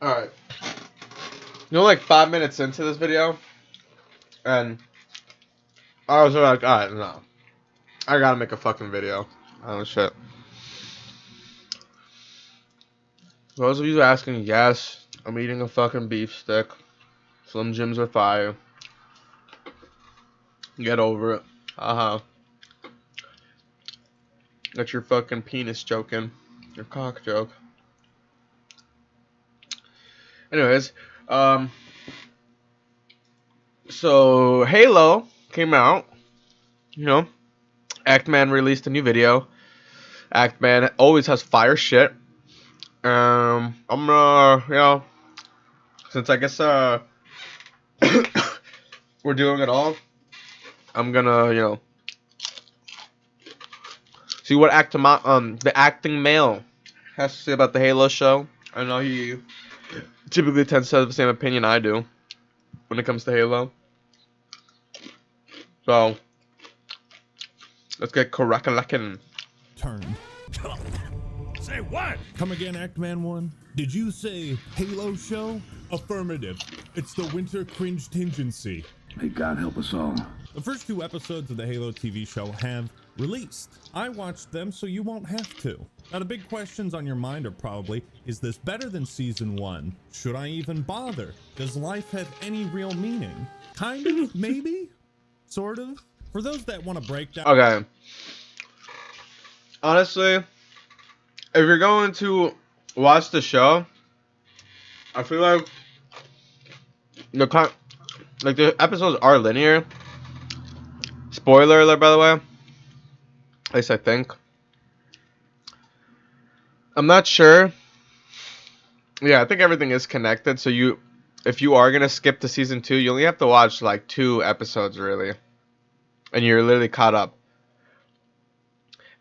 Alright. Like 5 minutes into this video, and I was like, alright, no. I gotta make a fucking video. Oh, shit. For those of you asking, yes, I'm eating a fucking beef stick. Slim Jims are fire. Get over it. That's your fucking penis joking. Your cock joke. Anyways, so Halo came out. Actman released a new video. Actman always has fire shit. I'm gonna, since I guess we're doing it all, I'm gonna, see what the acting male has to say about the Halo show. I know he typically tends to have the same opinion I do when it comes to Halo. So let's get correct-a-lackin'. Turn. Say what? Come again, Actman 1? Did you say Halo show? Affirmative. It's the winter cringe tingency. May God help us all. The first 2 episodes of the Halo TV show have released. I watched them so you won't have to. Now the big questions on your mind are probably, is this better than season 1? Should I even bother? Does life have any real meaning? Kind of, maybe? Sort of? For those that want to break down... Okay. Honestly, if you're going to watch the show, I feel like the episodes are linear. Spoiler alert, by the way. At least I think. I'm not sure. Yeah, I think everything is connected. So if you are gonna skip to season 2, you only have to watch like 2 episodes really, and you're literally caught up.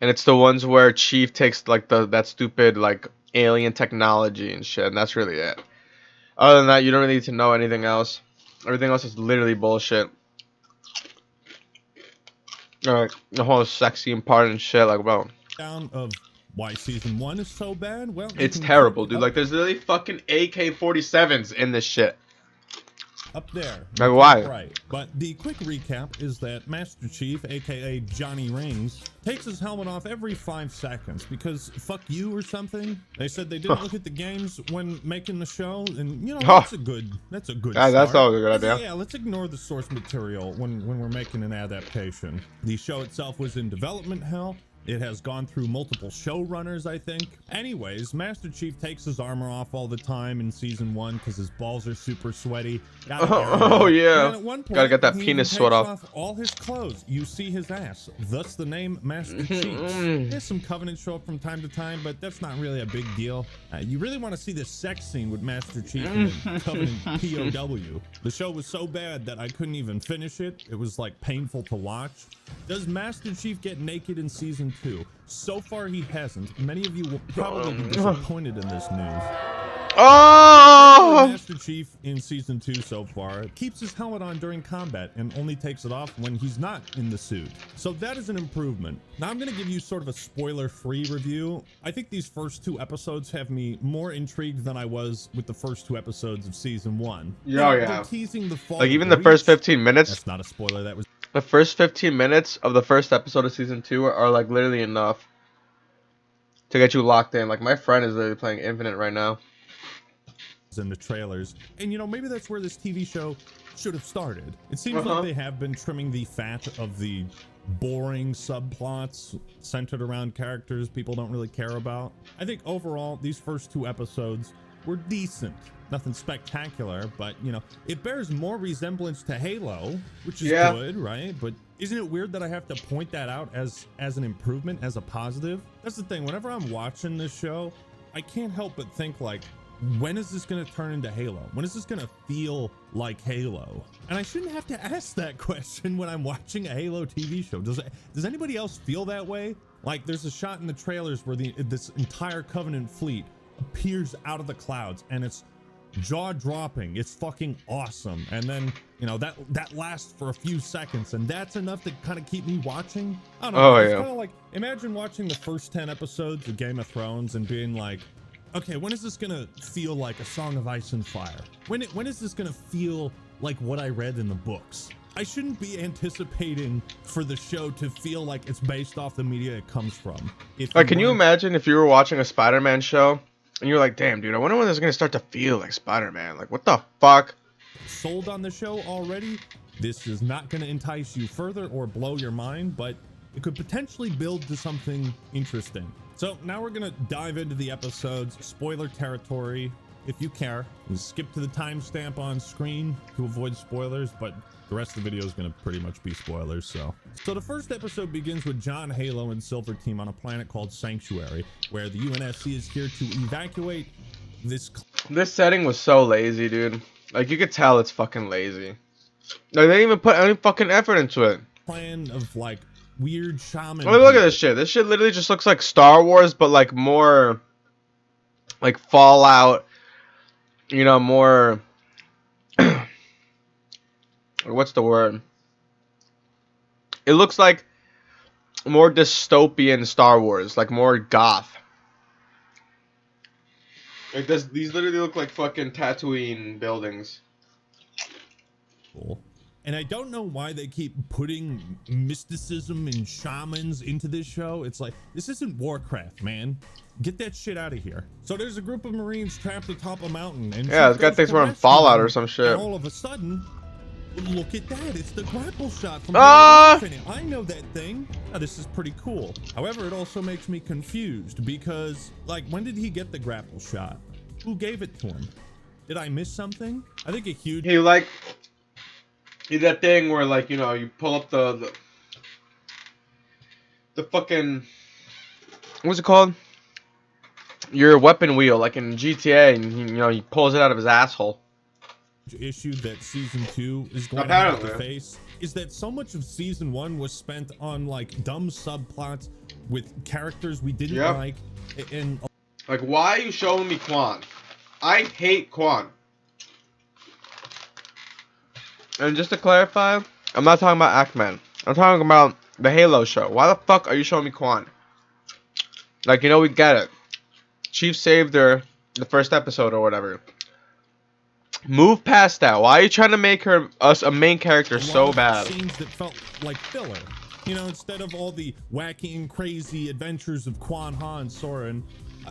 And it's the ones where Chief takes like that stupid like alien technology and shit, and that's really it. Other than that, you don't really need to know anything else. Everything else is literally bullshit. Alright, the whole sexy and part and shit, like, bro. Down of why season 1 is so bad? Well, It's terrible, dude. Like, there's literally fucking AK-47s in this shit. Up there. Like, why? Right. But the quick recap is that Master Chief, aka Johnny Rings, takes his helmet off every 5 seconds because fuck you or something. They said they didn't look at the games when making the show, and that's a good start. That's always a good idea. Yeah, let's ignore the source material when we're making an adaptation. The show itself was in development hell. It has gone through multiple showrunners, I think. Anyways, Master Chief takes his armor off all the time in season 1 because his balls are super sweaty. Oh yeah. And at one point, Gotta get that he penis even sweat takes off. all his clothes. You see his ass. Thus the name Master Chief. There's some Covenant show up from time to time, but that's not really a big deal. You really want to see the sex scene with Master Chief and Covenant POW. The show was so bad that I couldn't even finish it. It was like painful to watch. Does Master Chief get naked in season 2? So far he hasn't. Many of you will probably be disappointed in this news. Oh! Master Chief in season 2 so far keeps his helmet on during combat and only takes it off when he's not in the suit. So that is an improvement. Now I'm going to give you sort of a spoiler-free review. I think these first 2 episodes have me more intrigued than I was with the first 2 episodes of season 1. Yeah. Teasing the fall Like even of the first Reach. 15 minutes. That's not a spoiler. That was The first 15 minutes of the first episode of season 2 are like literally enough to get you locked in. Like my friend is literally playing Infinite right now. in the trailers, and maybe that's where this TV show should have started. It seems like they have been trimming the fat of the boring subplots centered around characters people don't really care about. I think overall these first 2 episodes were decent. Nothing spectacular, but it bears more resemblance to Halo, which is good, right? But isn't it weird that I have to point that out as an improvement, as a positive? That's the thing. Whenever I'm watching this show, I can't help but think like, when is this going to turn into Halo? When is this going to feel like Halo? And I shouldn't have to ask that question when I'm watching a Halo TV show. Does anybody else feel that way? Like there's a shot in the trailers where this entire Covenant fleet appears out of the clouds, and it's jaw-dropping. It's fucking awesome. And then that lasts for a few seconds, and that's enough to kind of keep me watching. I don't know. It's kind of like, imagine watching the first 10 episodes of Game of Thrones and being like, okay, when is this gonna feel like A Song of Ice and Fire? When is this gonna feel like what I read in the books? I shouldn't be anticipating for the show to feel like it's based off the media it comes from. Like, can you imagine if you were watching a Spider-Man show and you're like, damn, dude, I wonder when this is gonna start to feel like Spider-Man. Like, what the fuck? Sold on the show already? This is not going to entice you further or blow your mind, but it could potentially build to something interesting. So now we're going to dive into the episodes. Spoiler territory. If you care, you skip to the timestamp on screen to avoid spoilers, but the rest of the video is going to pretty much be spoilers. So the first episode begins with John, Halo, and Silver Team on a planet called Sanctuary, where the UNSC is here to evacuate this. This setting was so lazy, dude. Like, you could tell it's fucking lazy. Like, they didn't even put any fucking effort into it. Plan of like weird shaman. I mean, look at this shit. This shit literally just looks like Star Wars, but like more like Fallout. You know, more. What's the word? It looks like more dystopian Star Wars, like more goth. Like this, these literally look like fucking Tatooine buildings. Cool. And I don't know why they keep putting mysticism and shamans into this show. It's like, this isn't Warcraft, man. Get that shit out of here. So there's a group of Marines trapped atop a mountain. And yeah, this guy thinks we're in Fallout or some shit. And all of a sudden, look at that. It's the grapple shot from Halo Infinite. I know that thing. Now, this is pretty cool. However, it also makes me confused because, like, when did he get the grapple shot? Who gave it to him? Did I miss something? I think a huge... He, like... He that thing where, like, you know, you pull up the fucking... What's it called? Your weapon wheel, like in GTA, and, you know, he pulls it out of his asshole. Issue that season 2 is going to have to face is that so much of season 1 was spent on like dumb subplots with characters we didn't like, and like, why are you showing me Quan? I hate Quan. And just to clarify, I'm not talking about Ackman. I'm talking about the Halo show. Why the fuck are you showing me Quan? Like, you know, we get it. Chief saved her the first episode or whatever. Move past that. Why are you trying to make us a main character so bad? Scenes that felt like filler. You know, instead of all the wacky and crazy adventures of Quan Ha and Soren,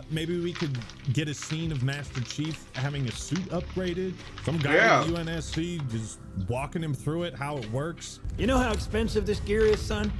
maybe we could get a scene of Master Chief having a suit upgraded. Some guy at the UNSC just walking him through it, how it works. You know how expensive this gear is, son?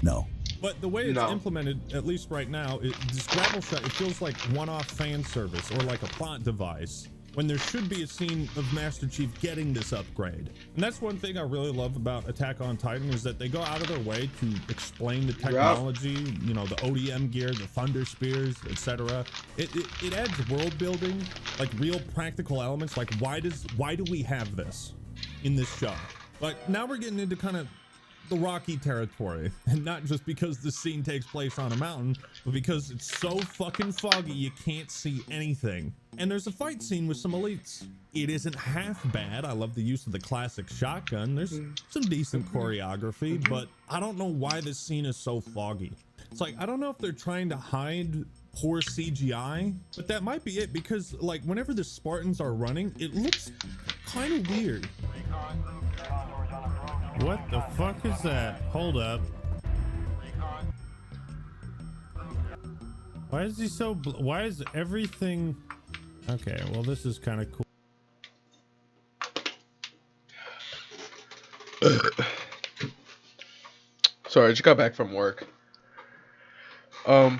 No. But the way it's implemented, at least right now, this grapple shot, it feels like one-off fan service or like a plot device, when there should be a scene of Master Chief getting this upgrade. And that's one thing I really love about Attack on Titan, is that they go out of their way to explain the technology, you know, the ODM gear, the Thunder Spears, etc. It adds world building, like real practical elements, like why do we have this in this show? Like, now we're getting into kind of the Rocky territory, and not just because the scene takes place on a mountain, but because it's so fucking foggy you can't see anything. And there's a fight scene with some elites. It isn't half bad. I love the use of the classic shotgun. There's some decent choreography, but I don't know why this scene is so foggy. It's like, I don't know if they're trying to hide poor CGI, but that might be it, because like whenever the Spartans are running, it looks kind of weird. What the fuck is that? Hold up. Why is he so why is everything... Okay, well, this is kind of cool. Sorry, I just got back from work. Yeah,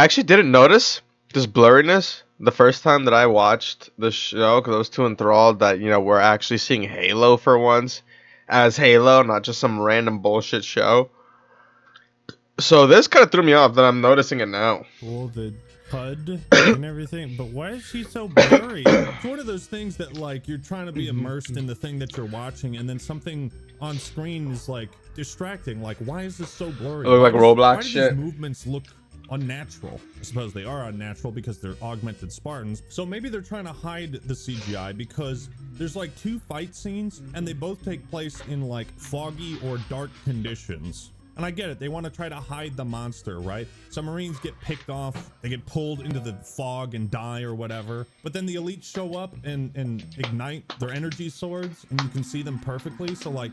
I actually didn't notice this blurriness the first time that I watched the show, because I was too enthralled that, you know, we're actually seeing Halo for once as Halo, not just some random bullshit show. So this kind of threw me off that I'm noticing it now. Well, the HUD and everything, but why is she so blurry? It's one of those things that, like, you're trying to be immersed in the thing that you're watching, and then something on screen is like distracting. Like, why is this so blurry? It look like Roblox why shit. These movements look unnatural. I suppose they are unnatural because they're augmented Spartans. So maybe they're trying to hide the CGI, because there's like 2 fight scenes and they both take place in like foggy or dark conditions. And I get it, they want to try to hide the monster, right? Some Marines get picked off, they get pulled into the fog and die or whatever. But then the elites show up and ignite their energy swords, and you can see them perfectly. So like,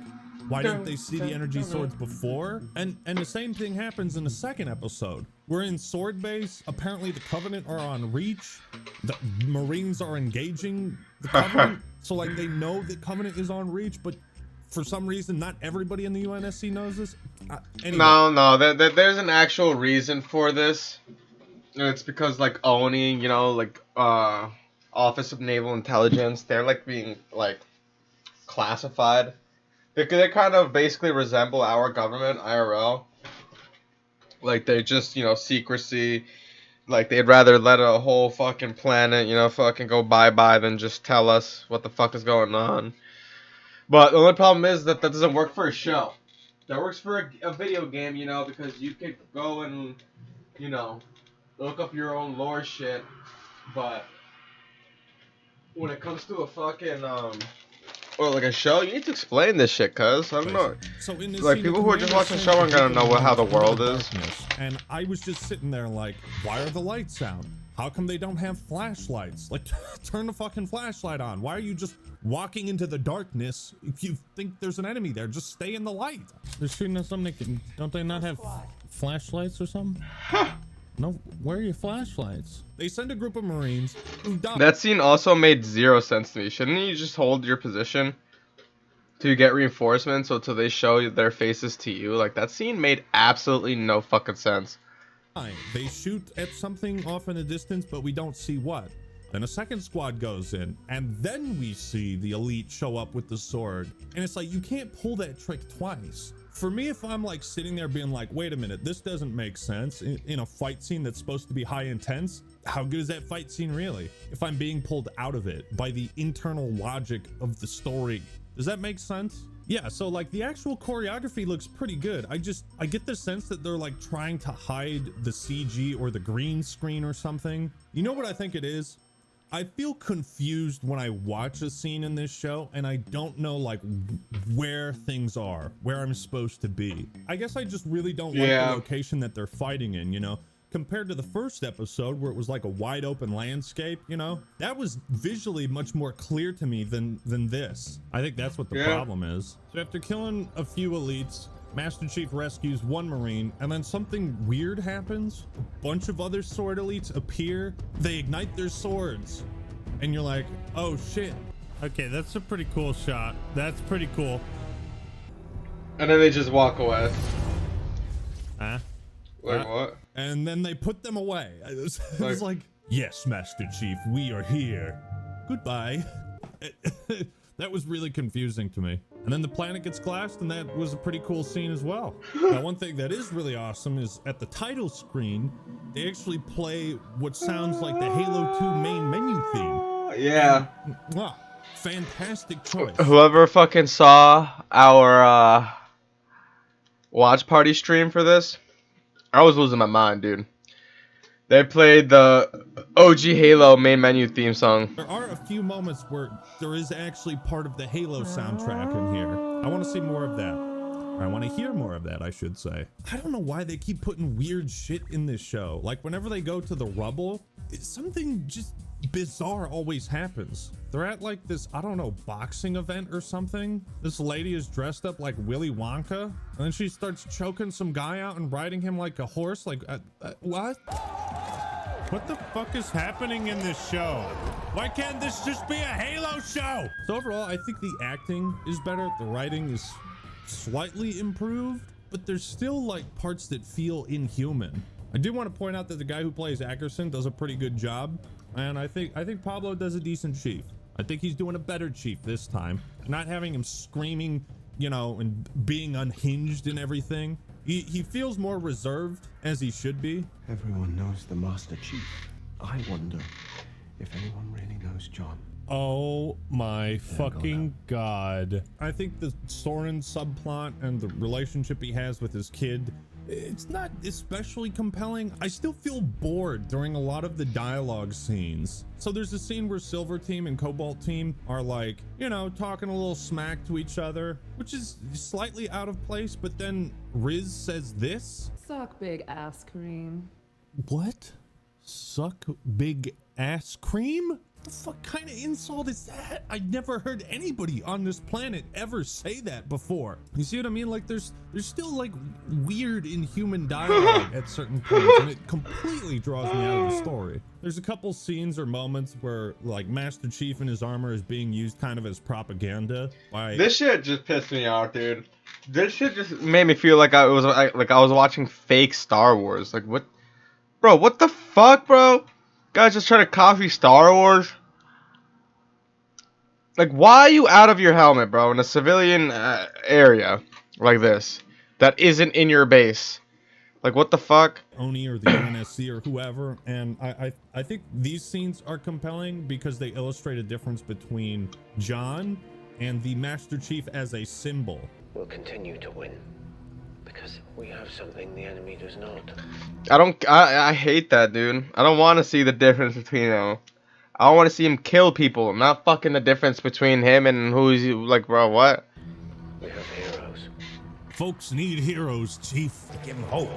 why didn't they see the energy swords before? And the same thing happens in the second episode. We're in Sword Base. Apparently the Covenant are on Reach. The Marines are engaging the Covenant. So like they know that Covenant is on Reach, but for some reason, not everybody in the UNSC knows this. Anyway. No, there's an actual reason for this. And it's because like ONI, you know, like Office of Naval Intelligence, they're like being like classified. They kind of basically resemble our government, IRL. Like they just, you know, secrecy. Like they'd rather let a whole fucking planet, you know, fucking go bye-bye than just tell us what the fuck is going on. But the only problem is that doesn't work for a show. That works for a video game, you know, because you could go and, you know, look up your own lore shit. But when it comes to a fucking, or like a show, you need to explain this shit, cuz. I don't know. So in this like, scene, people who are just watching the show aren't gonna know how the world is. And I was just sitting there like, why are the lights out? How come they don't have flashlights? Like, turn the fucking flashlight on. Why are you just walking into the darkness if you think there's an enemy there? Just stay in the light. They're shooting at something. Don't they not have flashlights or something? No, where are your flashlights? They send a group of Marines who die. That scene also made zero sense to me. Shouldn't you just hold your position to get reinforcements until they show their faces to you? Like, that scene made absolutely no fucking sense. They shoot at something off in the distance, but we don't see what. Then a second squad goes in, and then we see the elite show up with the sword. And it's like, you can't pull that trick twice. For me, if I'm like sitting there being like, wait a minute, this doesn't make sense in a fight scene that's supposed to be high intense, how good is that fight scene really? If I'm being pulled out of it by the internal logic of the story, does that make sense? Yeah, so like the actual choreography looks pretty good. I get the sense that they're like trying to hide the CG or the green screen or something. You know what I think it is? I feel confused when I watch a scene in this show and I don't know like where things are, where I'm supposed to be. I guess I just really don't like the location that they're fighting in, you know? Compared to the first episode where it was like a wide open landscape, you know? That was visually much more clear to me than this. I think that's what the problem is. So after killing a few elites, Master Chief rescues one Marine, and then something weird happens. A bunch of other sword elites appear. They ignite their swords. And you're like, oh shit. Okay, that's a pretty cool shot. That's pretty cool. And then they just walk away. Huh? Like what? And then they put them away. It was like, yes, Master Chief, we are here. Goodbye. That was really confusing to me. And then the planet gets collapsed, and that was a pretty cool scene as well. Now, one thing that is really awesome is at the title screen, they actually play what sounds like the Halo 2 main menu theme. Yeah. And, wow, fantastic choice. Whoever fucking saw our watch party stream for this, I was losing my mind, dude. They played the OG Halo main menu theme song. There are a few moments where there is actually part of the Halo soundtrack in here. I want to see more of that. Or I want to hear more of that, I should say. I don't know why they keep putting weird shit in this show. Like whenever they go to the rubble, something just bizarre always happens. They're at like this, I don't know, boxing event or something. This lady is dressed up like Willy Wonka, and then she starts choking some guy out and riding him like a horse. Like, what? What the fuck is happening in this show? Why can't this just be a Halo show? So overall, I think the acting is better. The writing is slightly improved, but there's still like parts that feel inhuman. I do want to point out that the guy who plays Ackerson does a pretty good job. And I think Pablo does a decent chief. I think he's doing a better chief this time. Not having him screaming, you know, and being unhinged and everything. He feels more reserved, as he should be. Everyone knows the Master Chief. I wonder if anyone really knows John. Oh my fucking god. I think the Soren subplot and the relationship he has with his kid it's not especially compelling. I still feel bored during a lot of the dialogue scenes. So there's a scene where Silver Team and Cobalt Team are like, you know, talking a little smack to each other, which is slightly out of place, but then Riz says this. Suck big ass cream. What? Suck big ass cream? The fuck kind of insult is that? I never heard anybody on this planet ever say that before. You see what I mean? Like there's still like weird inhuman dialogue at certain points, and it completely draws me out of the story. There's a couple scenes or moments where like Master Chief and his armor is being used kind of as propaganda. This shit just pissed me off, dude. This shit just made me feel like I was watching fake Star Wars. Like what, bro? What the fuck, bro? Guys just trying to copy Star Wars. Like, why are you out of your helmet, bro, in a civilian area like this that isn't in your base? Like, what the fuck? Oni or the UNSC or whoever, and I think these scenes are compelling because they illustrate a difference between John and the Master Chief as a symbol. We'll continue to win because we have something the enemy does not. I hate that, dude. I don't want to see the difference between them. I want to see him kill people, not fucking the difference between him and who's like, bro, what? We have heroes. Folks need heroes, Chief. Give him hope.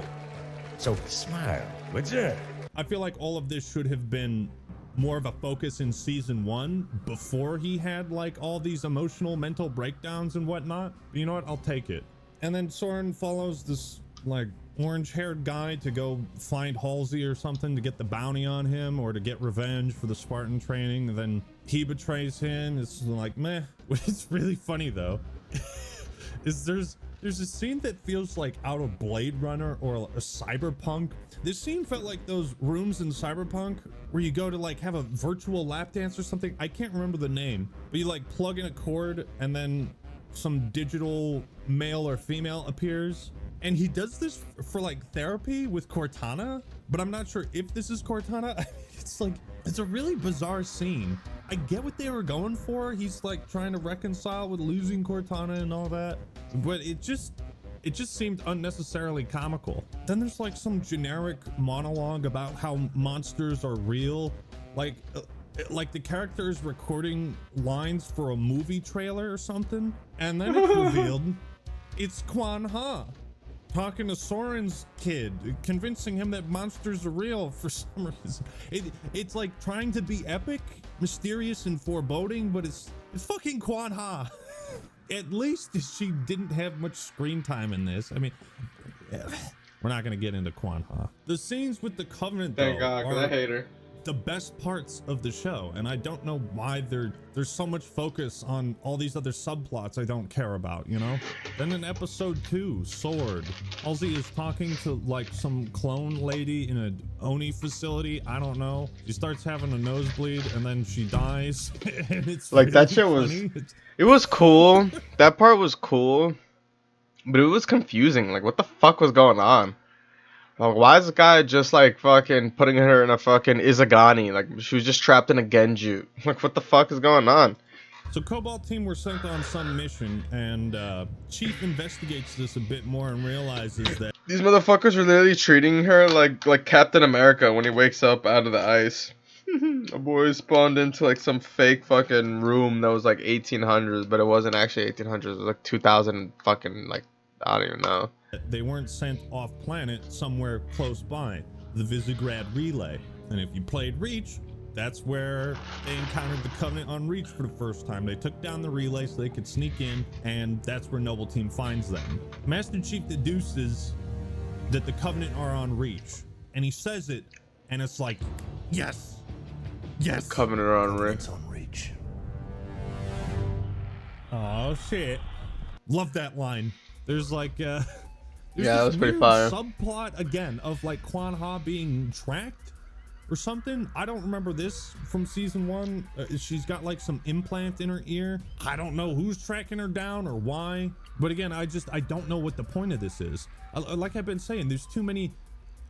So smile, would you? I feel like all of this should have been more of a focus in season 1 before he had like all these emotional mental breakdowns and whatnot. But you know what? I'll take it. And then Soren follows this like orange-haired guy to go find Halsey or something to get the bounty on him or to get revenge for the Spartan training. And then he betrays him. It's like meh. What is really funny though is there's a scene that feels like out of Blade Runner or a Cyberpunk. This scene felt like those rooms in Cyberpunk where you go to like have a virtual lap dance or something. I can't remember the name, but you like plug in a cord and then some digital male or female appears. And he does this for like therapy with Cortana, but I'm not sure if this is Cortana. It's like, it's a really bizarre scene. I get what they were going for. He's like trying to reconcile with losing Cortana and all that, but it just seemed unnecessarily comical. Then there's like some generic monologue about how monsters are real. Like the character is recording lines for a movie trailer or something. And then it's revealed it's Quan Ha talking to Soren's kid, convincing him that monsters are real for some reason. It's like trying to be epic, mysterious, and foreboding, but it's fucking Quan Ha. At least she didn't have much screen time in this. I mean, we're not gonna get into Quan Ha. The scenes with the Covenant, Thank though, God, 'cause I hate her. The best parts of the show, and I don't know why there's so much focus on all these other subplots I don't care about, you know? Then in episode 2, Sword, Halsey is talking to like some clone lady in an Oni facility. I don't know. She starts having a nosebleed and then she dies. And it's like really that shit funny. it was cool. That part was cool, but it was confusing. Like, what the fuck was going on? Like, why is this guy just like fucking putting her in a fucking Izagani? Like, she was just trapped in a Genju. Like, what the fuck is going on? So Cobalt Team were sent on some mission, and Chief investigates this a bit more and realizes that These motherfuckers are literally treating her like Captain America when he wakes up out of the ice. A boy spawned into like some fake fucking room that was like 1800s, but it wasn't actually 1800s. It was like 2000 fucking, like, I don't even know. they weren't sent off planet somewhere close by, the Visegrad Relay. And if you played Reach, that's where they encountered the Covenant on Reach for the first time. They took down the relay so they could sneak in, and that's where Noble Team finds them. Master Chief deduces that the Covenant are on Reach, and he says it, and it's like, yes, yes. Covenant are on Reach. It's on Reach. Oh shit, love that line. There's like there's yeah, that was pretty weird fire. Subplot again of like Quan Ha being tracked or something. I don't remember this from season 1. She's got like some implant in her ear. I don't know who's tracking her down or why, but again, I don't know what the point of this is. Like I've been saying, there's too many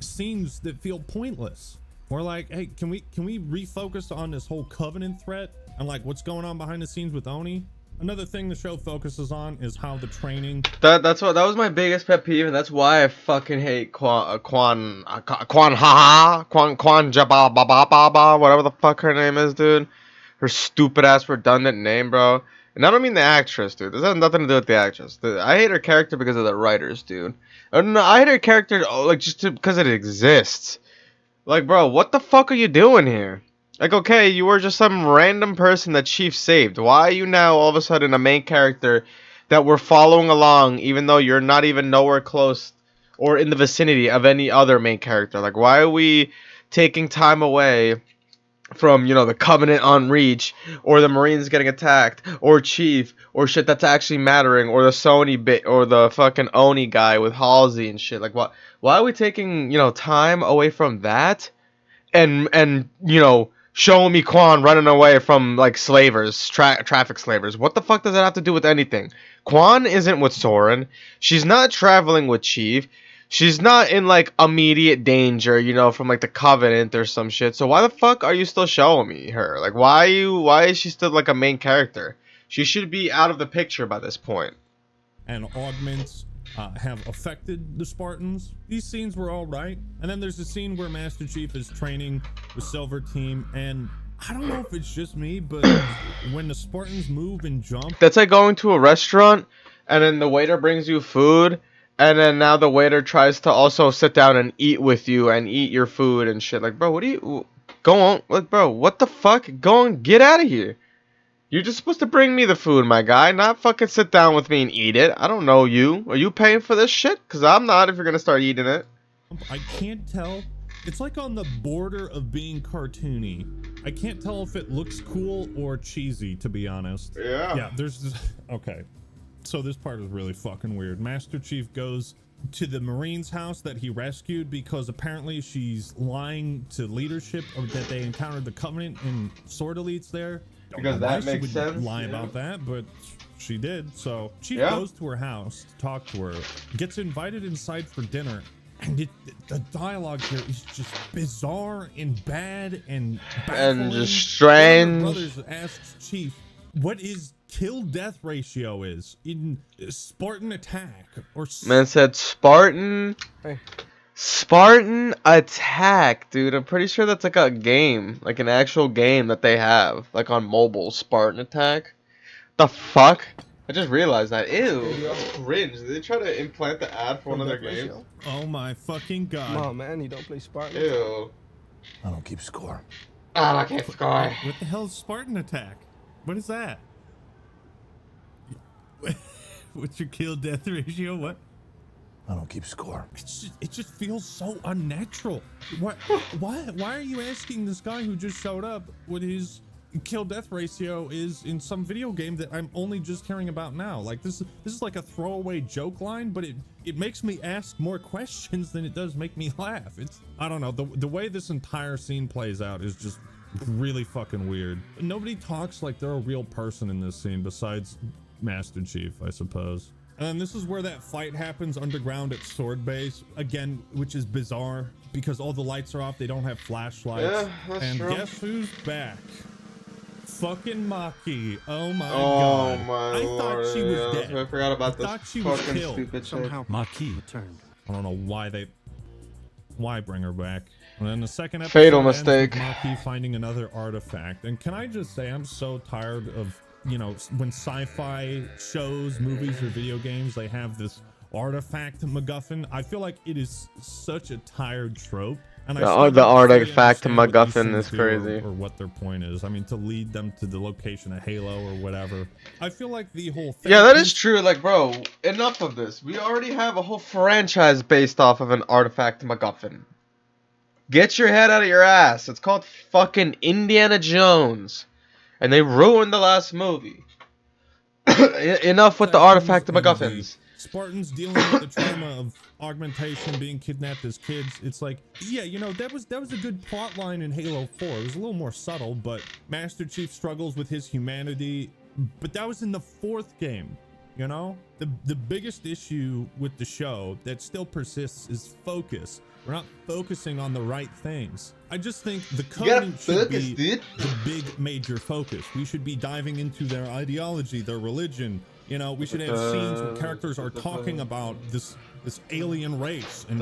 scenes that feel pointless. We're like, hey, can we refocus on this whole Covenant threat and like what's going on behind the scenes with Oni? Another thing the show focuses on is how the training. That was my biggest pet peeve, and that's why I fucking hate Quan Jabba ba ba ba ba, whatever the fuck her name is, dude. Her stupid ass redundant name, bro. And I don't mean the actress, dude. This has nothing to do with the actress. I hate her character because of the writers, dude. No, I hate her character like just because it exists. Like, bro, what the fuck are you doing here? Like, okay, you were just some random person that Chief saved. Why are you now all of a sudden a main character that we're following along, even though you're not even nowhere close or in the vicinity of any other main character? Like, why are we taking time away from, you know, the Covenant on Reach, or the Marines getting attacked, or Chief, or shit that's actually mattering, or the Sony bit, or the fucking Oni guy with Halsey and shit? Like, why are we taking, you know, time away from that, and you know, showing me Quan running away from like slavers, traffic slavers? What the fuck does that have to do with anything? Quan isn't with Soren. She's not traveling with Chief. She's not in like immediate danger, you know, from like the Covenant or some shit. So why the fuck are you still showing me her? Like, why is she still like a main character? She should be out of the picture by this point. And augments have affected the Spartans. These scenes were all right. And then there's a scene where Master Chief is training the Silver Team, and I don't know if it's just me, but when the Spartans move and jump, that's like going to a restaurant and then the waiter brings you food, and then now the waiter tries to also sit down and eat with you and eat your food and shit. Like, bro, what do you go on? Like, bro, what the fuck? Go and get out of here. You're just supposed to bring me the food, my guy, not fucking sit down with me and eat it. I don't know you. Are you paying for this shit? Because I'm not if you're going to start eating it. I can't tell. It's like on the border of being cartoony. I can't tell if it looks cool or cheesy, to be honest. Yeah. Yeah, there's this. Okay. So this part is really fucking weird. Master Chief goes to the Marine's house that he rescued because apparently she's lying to leadership, or that they encountered the Covenant and Sword Elites there. Because that makes sense. Lie about that, but she did. So Chief goes to her house to talk to her, gets invited inside for dinner, and the dialogue here is just bizarre and bad and baffling. And just strange. One of her brothers asks Chief what his kill-death ratio is in Spartan Attack, or man said Spartan. Hey. Spartan Attack, dude. I'm pretty sure that's like a game, like an actual game that they have, like on mobile. Spartan Attack. The fuck? I just realized that. Ew, that's cringe. Did they try to implant the ad for one of their games? Oh my fucking god. Come on, man. You don't play Spartan. Ew. I don't keep score. I can't score. What the hell is Spartan Attack? What is that? What's your kill death ratio? What? I don't keep score. It just feels so unnatural. Why are you asking this guy who just showed up what his kill death ratio is in some video game that I'm only just hearing about now? Like, this is like a throwaway joke line, but it makes me ask more questions than it does make me laugh. I don't know, the way this entire scene plays out is just really fucking weird. Nobody talks like they're a real person in this scene besides Master Chief, I suppose. And this is where that fight happens underground at Sword Base again, which is bizarre because all the lights are off. They don't have flashlights. Yeah, that's and true. Guess who's back? Fucking Maki. Oh my god. Oh my I lord. thought she was dead. I forgot about I thought this she was fucking killed. stupid shit. Marquis. I don't know why bring her back. And then the second episode Fatal ends with mistake. Maki finding another artifact. And can I just say, I'm so tired of, you know, when sci-fi shows, movies, or video games, they have this artifact MacGuffin. I feel like it is such a tired trope. And The still don't fully artifact understand what these MacGuffin things is do crazy. or what their point is. I mean, to lead them to the location of Halo or whatever. I feel like the whole thing. Yeah, that is true. Like, bro, enough of this. We already have a whole franchise based off of an artifact MacGuffin. Get your head out of your ass. It's called fucking Indiana Jones. And they ruined the last movie. Enough with the artifact MacGuffins. Spartans dealing with the trauma of augmentation, being kidnapped as kids. It's like, yeah, you know, that was a good plot line in Halo 4. It was a little more subtle, but Master Chief struggles with his humanity. But that was in the 4th game. You know, the biggest issue with the show that still persists is focus. We're not focusing on the right things. I just think the Covenant should be the big major focus. We should be diving into their ideology, their religion. You know, we should have scenes where characters are talking about this alien race and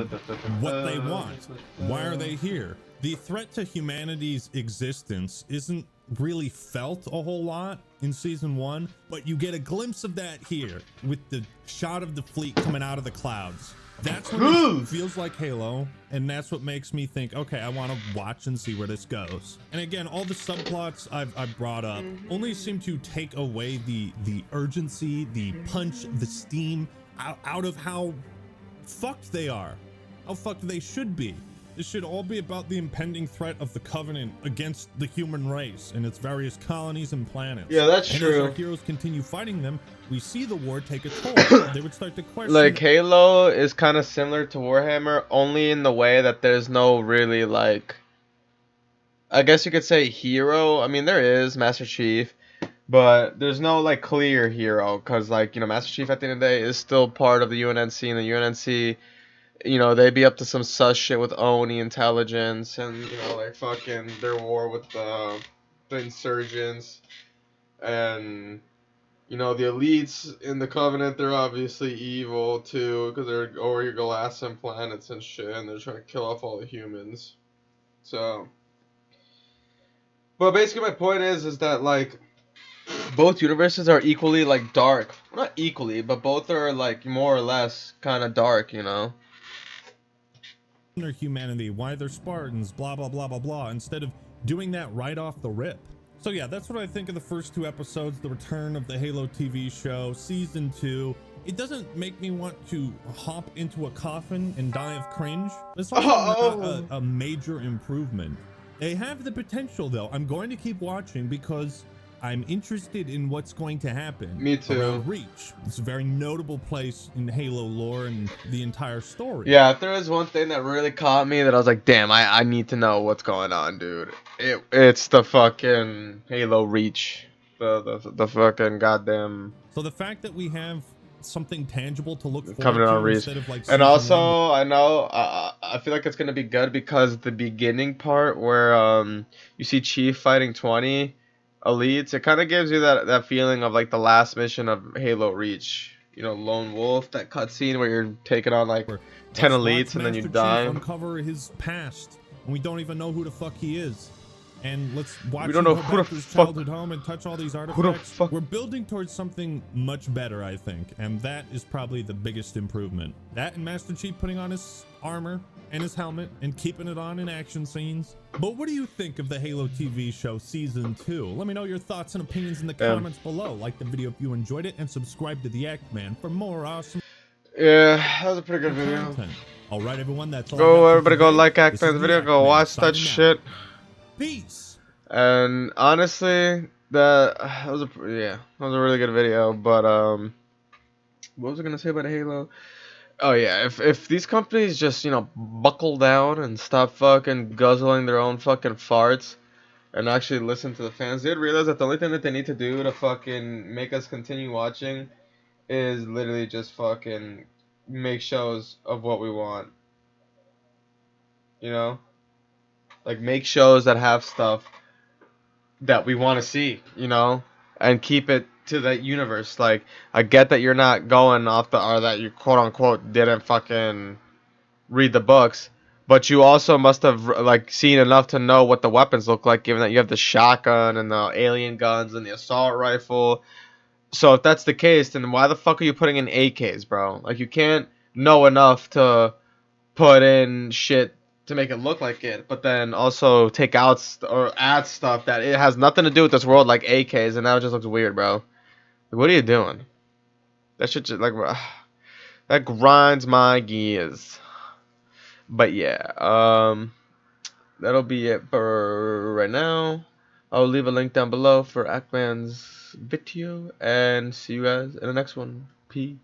what they want. Why are they here? The threat to humanity's existence isn't really felt a whole lot in season 1, but you get a glimpse of that here with the shot of the fleet coming out of the clouds. That's what it feels like Halo, and that's what makes me think, okay, I want to watch and see where this goes. And again, all the subplots I've brought up only seem to take away the urgency, the punch, the steam out of how fucked they are, how fucked they should be. This should all be about the impending threat of the Covenant against the human race and its various colonies and planets. Yeah, that's and true. As our heroes continue fighting them, we see the war take a toll. They would start to question. Like, Halo is kind of similar to Warhammer, only in the way that there's no really, like, I guess you could say hero. I mean, there is Master Chief, but there's no, like, clear hero, because, like, you know, Master Chief at the end of the day is still part of the UNSC, and the UNSC, you know, they be up to some sus shit with Oni intelligence, and, you know, like, fucking their war with the insurgents, and, you know, the elites in the Covenant, they're obviously evil, too, because they're over your Galassian planets and shit, and they're trying to kill off all the humans, so, but basically my point is that, like, both universes are equally, like, dark, not equally, but both are, like, more or less kind of dark, you know? Their humanity, why they're Spartans, blah blah blah blah blah, instead of doing that right off the rip. So yeah, that's what I think of the first 2 episodes, the return of the Halo TV show, season 2. It doesn't make me want to hop into a coffin and die of cringe. It's also not a major improvement. They have the potential though. I'm going to keep watching because I'm interested in what's going to happen. Me too. Around Reach. It's a very notable place in Halo lore and the entire story. Yeah, if there is one thing that really caught me that I was like, damn, I need to know what's going on, dude. It's the fucking Halo Reach. The fucking goddamn... So the fact that we have something tangible to look forward Covenant to on Reach. instead of like... And also, I know, I feel like it's going to be good because the beginning part where you see Chief fighting 20... elites, it kind of gives you that feeling of like the last mission of Halo Reach, you know, Lone Wolf, that cutscene where you're taking on like 10 elites and then you die. Uncover his past, and we don't even know who the fuck he is. And let's watch. We don't know him who go the back to his fuck. childhood home and touch all these Who the artifacts. fuck? We're building towards something much better, I think, and that is probably the biggest improvement. That and Master Chief putting on his armor and his helmet and keeping it on in action scenes. But what do you think of the Halo TV show season 2? Let me know your thoughts and opinions in the comments below. Like the video if you enjoyed it, and subscribe to the Act Man for more awesome That was a pretty good video. content. All right, everyone, that's all. Go, I got for everybody, go today. like This is Act-Man's the video, Act go Man watch that signing out. shit. Peace. And honestly, that was a really good video. But what was I gonna say about Halo? Oh yeah, if these companies just, you know, buckle down and stop fucking guzzling their own fucking farts and actually listen to the fans, they'd realize that the only thing that they need to do to fucking make us continue watching is literally just fucking make shows of what we want. You know? Like, make shows that have stuff that we want to see, you know? And keep it to that universe. Like, I get that you're not going off or that you quote unquote didn't fucking read the books, but you also must have like seen enough to know what the weapons look like, given that you have the shotgun and the alien guns and the assault rifle. So if that's the case, then why the fuck are you putting in AKs, bro? Like, you can't know enough to put in shit to make it look like it, but then also take out or add stuff that it has nothing to do with this world, like AKs, and now it just looks weird, bro. Like, what are you doing? That shit just like that grinds my gears. But yeah, that'll be it for right now. I'll leave a link down below for Ackman's video, and see you guys in the next one. Peace.